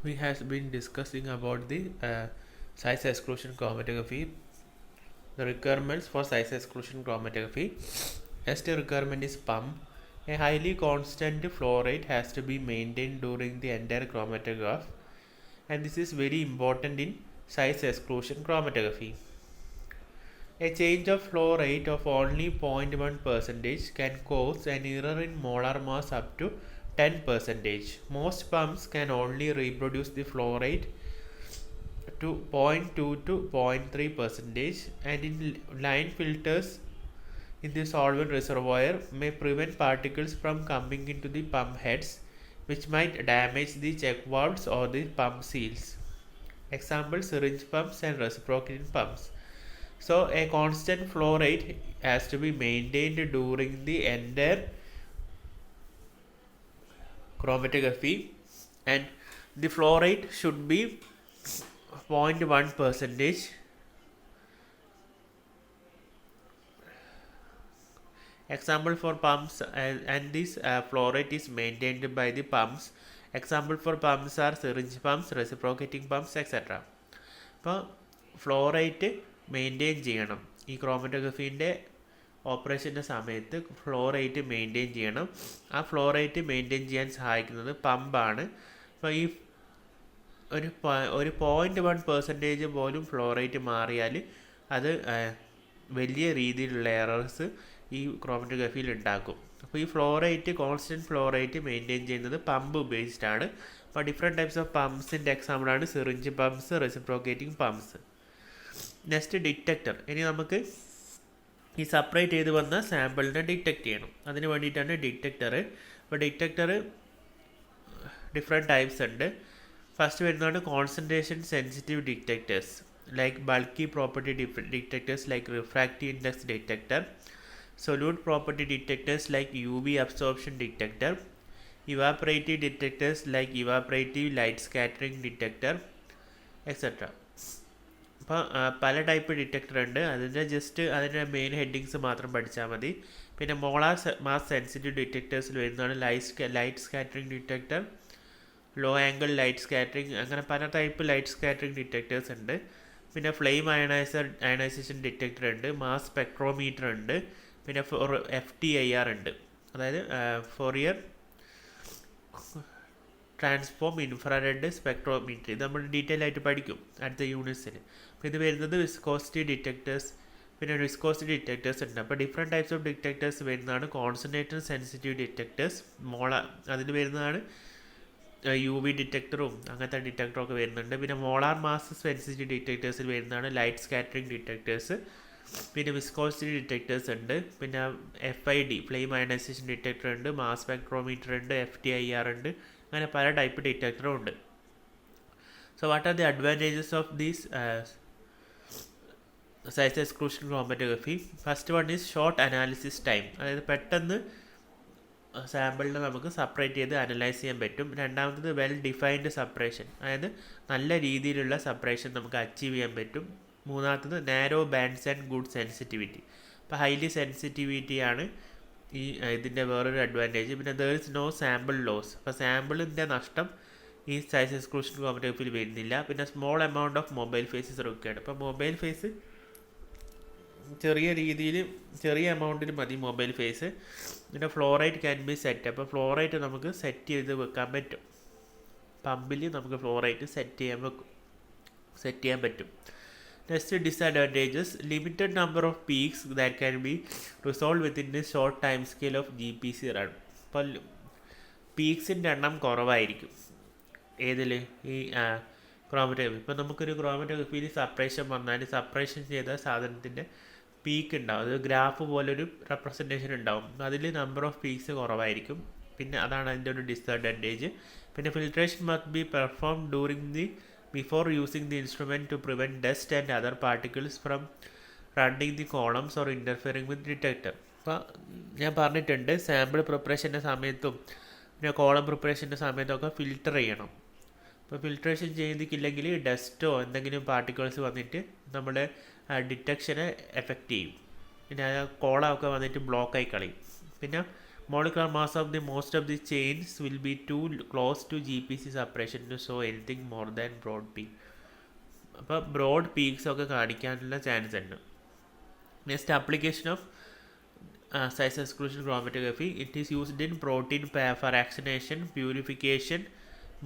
we have been discussing about the size exclusion chromatography, the requirements for size exclusion chromatography. Next requirement is pump. A highly constant flow rate has to be maintained during the entire chromatograph, and this is very important in size exclusion chromatography. A change of flow rate of only 0.1% can cause an error in molar mass up to 10%. Most pumps can only reproduce the flow rate to 0.2 to 0.3%, and in line filters in the solvent reservoir may prevent particles from coming into the pump heads, which might damage the check valves or the pump seals. Example, syringe pumps and reciprocating pumps. So a constant flow rate has to be maintained during the entire chromatography, and the flow rate should be 0.1%. Example for pumps, and this flow rate is maintained by the pumps. Example for pumps are syringe pumps, reciprocating pumps, etc. അപ്പോൾ flow rate maintain ചെയ്യണം. ഈ ക്രോമറ്റോഗ്രഫീൻ്റെ ഓപ്പറേഷൻ്റെ സമയത്ത് flow rate maintain ചെയ്യണം. ആ flow rate maintain ചെയ്യാൻ സഹായിക്കുന്നത് പമ്പാണ്. അപ്പോൾ ഈ ഒരു 0.1% പോലും ഫ്ലോ റേറ്റ് മാറിയാൽ അത് വലിയ രീതിയിലുള്ള എറേഴ്സ് ഈ ക്രോമറ്റോഗ്രഫിയിൽ ഉണ്ടാക്കും. അപ്പോൾ ഈ flow rate, constant flow rate maintain ചെയ്യുന്നത് പമ്പ് ഉപയോഗിച്ചിട്ടാണ്. അപ്പോൾ ഡിഫറെൻറ്റ് ടൈപ്സ് ഓഫ് പമ്പ്സിൻ്റെ എക്സാമ്പിളാണ് syringe pumps, reciprocating pumps. Next detector. ഇനി നമുക്ക് ഈ സെപ്പറേറ്റ് ചെയ്ത് വന്ന സാമ്പിളിനെ ഡിറ്റക്ട് ചെയ്യണം. അതിന് വേണ്ടിയിട്ടാണ് ഡിറ്റക്ടർ. അപ്പോൾ ഡിറ്റക്ടർ ഡിഫറെൻറ്റ് ടൈപ്സ് ഉണ്ട്. ഫസ്റ്റ് വരുന്നതാണ് concentration sensitive detectors, like bulky property detectors like refractive index detector, solute property detectors like UV absorption detector, evaporative detectors like evaporative light scattering detector, etc. അപ്പോൾ പല type detector ഉണ്ട്. അതിൻ്റെ main headings മാത്രം പഠിച്ചാൽ മതി. പിന്നെ molar mass sensitive ഡിറ്റക്ടേഴ്സിൽ വരുന്നതാണ് light scattering detector, low angle light scattering, അങ്ങനെ പല ടൈപ്പ് ലൈറ്റ് സ്കാറ്ററിംഗ് ഡിറ്റക്ടേഴ്സ് ഉണ്ട്. പിന്നെ ഫ്ലെയിം അയണൈസേഷൻ ഡിറ്റക്ടർ ഉണ്ട്, മാസ് സ്പെക്ട്രോമീറ്റർ ഉണ്ട്, പിന്നെ FTIR ഉണ്ട്, അതായത് ഫോറിയർ ട്രാൻസ്ഫോം ഇൻഫ്രാറെഡ് സ്പെക്ട്രോമീറ്റർ. ഇത് നമ്മൾ ഡീറ്റെയിൽ ആയിട്ട് പഠിക്കും അടുത്ത യൂണിറ്റ്സിൽ. അപ്പോൾ ഇത് വരുന്നത് വിസ്കോസിറ്റി ഡിറ്റക്ടേഴ്സ്. പിന്നെ വിസ്കോസിറ്റി ഡിറ്റക്ടേഴ്സ് ഉണ്ട്. അപ്പോൾ ഡിഫറെൻറ്റ് ടൈപ്സ് ഓഫ് ഡിറ്റക്ടേഴ്സ് വരുന്നതാണ് കോൺസെൻട്രേറ്റഡ് സെൻസിറ്റീവ് ഡിറ്റക്ടേഴ്സ്. അതിൽ വരുന്നതാണ് UV ഡിറ്റക്ടറും അങ്ങനത്തെ ഡിറ്റക്ടറൊക്കെ വരുന്നുണ്ട്. പിന്നെ മോളാർ മാസ് സെൻസിറ്റീവ് ഡിറ്റക്ടേഴ്സിൽ വരുന്നതാണ് ലൈറ്റ് സ്കാറ്ററിംഗ് ഡിറ്റക്ടേഴ്സ്. പിന്നെ വിസ്കോസിറ്റി ഡിറ്റക്ടേഴ്സ് ഉണ്ട്. പിന്നെ FID ഫ്ലെയിം അയണൈസേഷൻ ഡിറ്റക്ടർ ഉണ്ട്, മാസ് സ്പെക്ട്രോമീറ്റർ ഉണ്ട്, FTIR ഉണ്ട്, അങ്ങനെ പല ടൈപ്പ് ഡിറ്റക്ടറും ഉണ്ട്. So what are the advantages of these size exclusion chromatography? First one is short analysis time, അതായത് പെട്ടെന്ന് സാമ്പിളിനെ നമുക്ക് സെപ്പറേറ്റ് ചെയ്ത് അനലൈസ് ചെയ്യാൻ പറ്റും. രണ്ടാമത്തത് വെൽ ഡിഫൈൻഡ് സെപ്പറേഷൻ, അതായത് നല്ല രീതിയിലുള്ള സെപ്പറേഷൻ നമുക്ക് അച്ചീവ് ചെയ്യാൻ പറ്റും. മൂന്നാമത്തത് narrow bands and good sensitivity. അപ്പോൾ ഹൈലി സെൻസിറ്റിവിറ്റിയാണ് ഇതിൻ്റെ വേറൊരു അഡ്വാൻറ്റേജ്. പിന്നെ there is no sample loss, അപ്പോൾ സാമ്പിളിൻ്റെ നഷ്ടം ഈ സൈസ് എക്സ്ക്ലൂഷൻ ക്രോമറ്റോഗ്രഫിയിൽ വരുന്നില്ല. പിന്നെ small amount of mobile phases required. അപ്പോൾ മൊബൈൽ ഫേസ് ചെറിയ എമൗണ്ടിൽ മതി മൊബൈൽ ഫേസ്. പിന്നെ flow rate can be set. അപ്പോൾ ഫ്ലോ റേറ്റ് നമുക്ക് സെറ്റ് ചെയ്ത് വെക്കാൻ പറ്റും. പമ്പിൽ നമുക്ക് ഫ്ലോ റേറ്റ് സെറ്റ് ചെയ്യാൻ പറ്റും. Next disadvantages, limited number of peaks that can be resolve within the short time scale of GPC run. അപ്പോൾ പീക്സിൻ്റെ എണ്ണം കുറവായിരിക്കും ഏതിൽ, ഈ ക്രോമറ്റോഗ്രഫി. ഇപ്പോൾ നമുക്കൊരു ക്രോമറ്റോഗ്രഫിയിൽ സെപ്പറേഷൻ വന്നാൽ സെപ്പറേഷൻ ചെയ്ത സാധനത്തിൻ്റെ പീക്ക് ഉണ്ടാവും, അത് ഗ്രാഫ് പോലൊരു റെപ്രസെൻറ്റേഷൻ ഉണ്ടാവും. അതിൽ നമ്പർ ഓഫ് പീക്സ് കുറവായിരിക്കും. പിന്നെ അതാണ് അതിൻ്റെ ഒരു ഡിസഡ്വാൻറ്റേജ്. പിന്നെ filtration must be perform before using the instrument to prevent dust and other particles from running the columns or interfering with detector. അപ്പോൾ ഞാൻ പറഞ്ഞിട്ടുണ്ട്, സാമ്പിൾ പ്രിപ്പറേഷൻ്റെ സമയത്തും പിന്നെ കോളം പ്രിപ്പറേഷൻ്റെ സമയത്തൊക്കെ ഫിൽറ്റർ ചെയ്യണം. അപ്പോൾ ഫിൽട്രേഷൻ ചെയ്തിട്ടില്ലെങ്കിൽ ഡസ്റ്റോ എന്തെങ്കിലും പാർട്ടിക്കിൾസ് വന്നിട്ട് നമ്മുടെ ഡിറ്റക്ഷനെ എഫക്റ്റ് ചെയ്യും. പിന്നെ കോളമൊക്കെ വന്നിട്ട് ബ്ലോക്കായി കളയും. പിന്നെ Molecular mass of the most of the chains will be too close to GPC separation to show anything more than broad peak. അപ്പോൾ ബ്രോഡ് പീക്സ് ഒക്കെ കാണിക്കാനുള്ള ചാൻസ് ഉണ്ട്. Next application of size exclusion chromatography. It is used in protein fractionation, purification,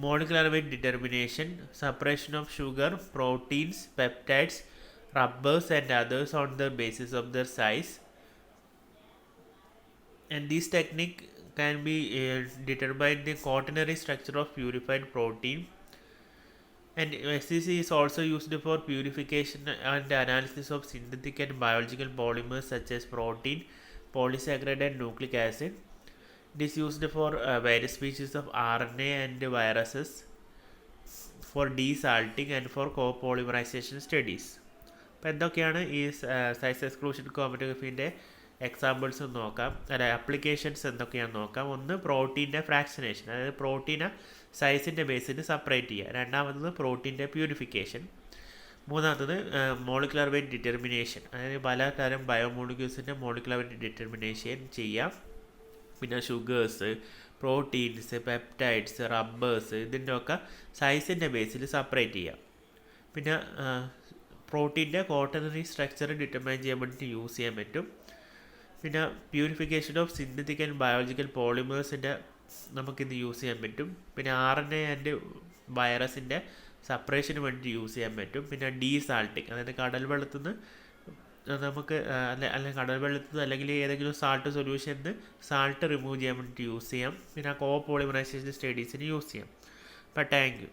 molecular weight determination, separation of sugar, proteins, peptides, rubbers and others on the basis of their size. And this technique can be determine the quaternary structure of purified protein. And SCC is also used for purification and analysis of synthetic and biological polymers such as protein, polysaccharide and nucleic acid. It is used for various species of RNA and viruses, for desalting and for copolymerization studies. അപ്പോൾ എന്തൊക്കെയാണ് ഈ size exclusion ക്രോമറ്റോഗ്രഫീൻ്റെ examples നോക്കാം, അല്ല applications എന്തൊക്കെയാണെന്ന് നോക്കാം. ഒന്ന് പ്രോട്ടീൻ്റെ fractionation, അതായത് പ്രോട്ടീനെ സൈസിൻ്റെ ബേസിൽ separate ചെയ്യുക. രണ്ടാമത്തത് പ്രോട്ടീൻ്റെ പ്യൂരിഫിക്കേഷൻ. മൂന്നാമത്തത് മോളിക്കുലർ വെയിറ്റ് ഡിറ്റർമിനേഷൻ, അതായത് പലതരം ബയോമോളിക്യൂൾസിൻ്റെ മോളിക്കുലർ വെയിറ്റ് ഡിറ്റർമിനേഷൻ ചെയ്യാം. പിന്നെ ഷുഗേഴ്സ്, പ്രോട്ടീൻസ്, പെപ്റ്റൈഡ്സ്, റബ്ബേഴ്സ്, ഇതിൻ്റെ ഒക്കെ സൈസിൻ്റെ ബേസിൽ സെപ്പറേറ്റ് ചെയ്യാം. പിന്നെ പ്രോട്ടീൻ്റെ ക്വാട്ടർണറി സ്ട്രക്ചർ ഡിറ്റർമൈൻ ചെയ്യാൻ വേണ്ടിയിട്ട് യൂസ് ചെയ്യാൻ പറ്റും. പിന്നെ purification of synthetic and biological പോളിമേഴ്സിൻ്റെ നമുക്കിത് യൂസ് ചെയ്യാൻ പറ്റും. പിന്നെ RNA ആൻഡ് വൈറസിൻ്റെ സെപ്പറേഷന് വേണ്ടി യൂസ് ചെയ്യാൻ പറ്റും. പിന്നെ ഡീസാൾട്ടിങ്, അതായത് കടൽ വെള്ളത്തിൽ നിന്ന് നമുക്ക് അല്ലെങ്കിൽ കടൽ വെള്ളത്തിൽ നിന്ന് അല്ലെങ്കിൽ ഏതെങ്കിലും സാൾട്ട് സൊല്യൂഷനിൽ നിന്ന് സാൾട്ട് റിമൂവ് ചെയ്യാൻ വേണ്ടിയിട്ട് യൂസ് ചെയ്യാം. പിന്നെ കോപോളിമറൈസേഷൻ സ്റ്റഡീസിന് യൂസ് ചെയ്യാം. അപ്പോൾ താങ്ക് യു.